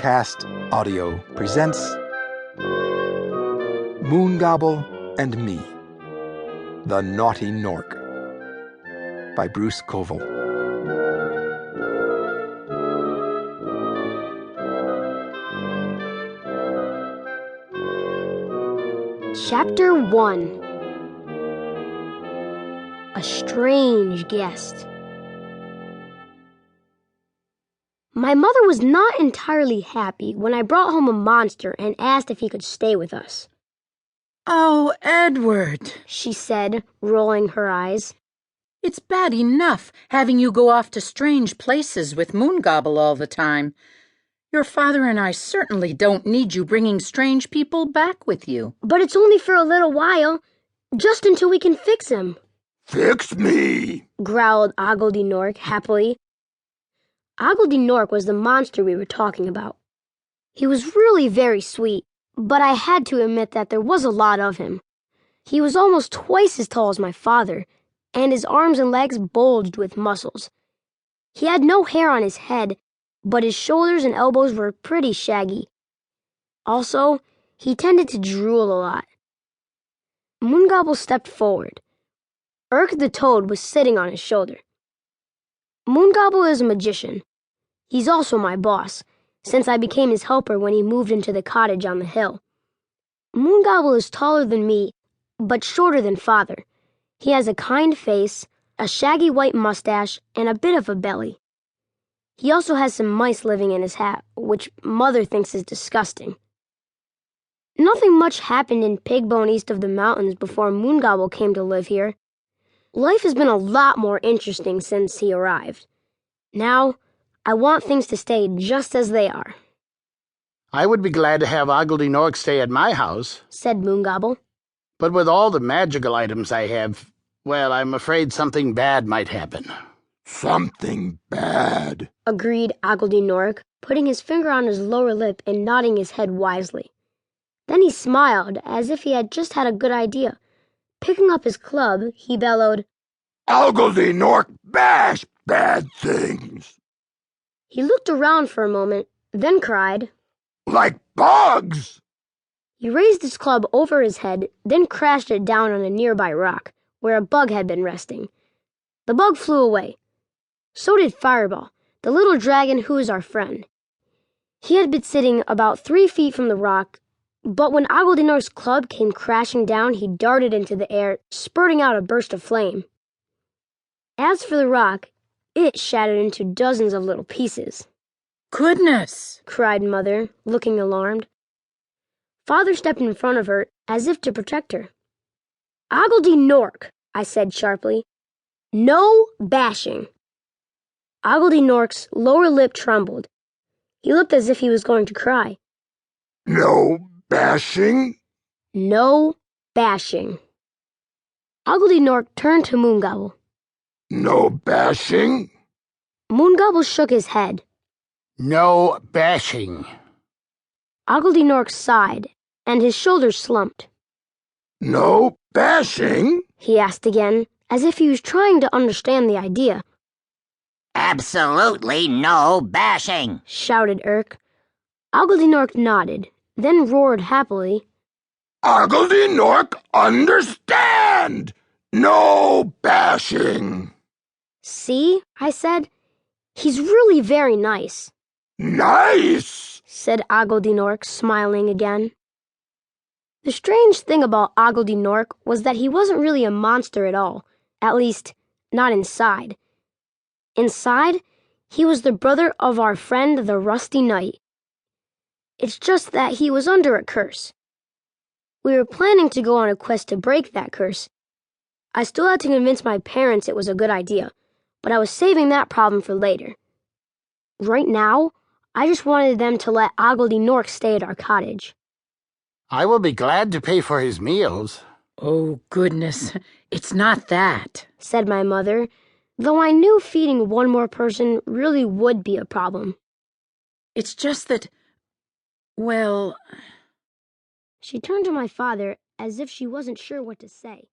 Cast Audio presents Moongobble and Me, The Naughty Nork by Bruce Coville. Chapter 1. A Strange Guest. My mother was not entirely happy when I brought home a monster and asked if he could stay with us. "Oh, Edward," she said, rolling her eyes. "It's bad enough having you go off to strange places with Moongobble all the time. Your father and I certainly don't need you bringing strange people back with you." But it's only for a little while, just until we can fix him. "Fix me," growled Oggledy Nork happily. Oggledy Nork was the monster we were talking about. He was really very sweet, but I had to admit that there was a lot of him. He was almost twice as tall as my father, and his arms and legs bulged with muscles. He had no hair on his head, but his shoulders and elbows were pretty shaggy. Also, he tended to drool a lot. Moongobble stepped forward. Urk the Toad was sitting on his shoulder. Moongobble is a magician. He's also my boss, since I became his helper when he moved into the cottage on the hill. Moongobble is taller than me, but shorter than father. He has a kind face, a shaggy white mustache, and a bit of a belly. He also has some mice living in his hat, which Mother thinks is disgusting. Nothing much happened in Pigbone east of the mountains before Moongobble came to live here. Life has been a lot more interesting since he arrived. Now, I want things to stay just as they are. "I would be glad to have Oggledy Nork stay at my house," said Moongobble. "but with all the magical items I have, well, I'm afraid something bad might happen." "Something bad," agreed Oggledy Nork, putting his finger on his lower lip and nodding his head wisely. Then he smiled, as if he had just had a good idea. Picking up his club, he bellowed, "Oggledy Nork bash bad things." He looked around for a moment, then cried, "Like bugs!" He raised his club over his head, then crashed it down on a nearby rock, where a bug had been resting. The bug flew away. So did Fireball, the little dragon who is our friend. He had been sitting about 3 feet from the rock, but when Oggledy Nork's club came crashing down, he darted into the air, spurting out a burst of flame. As for the rock, it shattered into dozens of little pieces. "Goodness!" cried Mother, looking alarmed. Father stepped in front of her, as if to protect her. "Oggledy Nork," I said sharply. "No bashing." Oggledy Nork's lower lip trembled. He looked as if he was going to cry. "No bashing?" "No bashing." Oggledy Nork turned to Moongobble. "No bashing?" Moongobble shook his head. "No bashing." Oggledy Nork sighed, and his shoulders slumped. "No bashing?" he asked again, as if he was trying to understand the idea. "Absolutely no bashing," shouted Urk. Oggledy Nork nodded, then roared happily. "Oggledy Nork understand! No bashing!" "See," I said. "He's really very nice." "Nice!" said Oggledy Nork, smiling again. The strange thing about Oggledy Nork was that he wasn't really a monster at all, at least, not inside. Inside, he was the brother of our friend the Rusty Knight. It's just that he was under a curse. We were planning to go on a quest to break that curse. I still had to convince my parents it was a good idea, but I was saving that problem for later. Right now, I just wanted them to let Oggledy Nork stay at our cottage. "I will be glad to pay for his meals." "Oh, goodness, it's not that," said my mother, though I knew feeding one more person really would be a problem. "It's just that, well..." She turned to my father as if she wasn't sure what to say.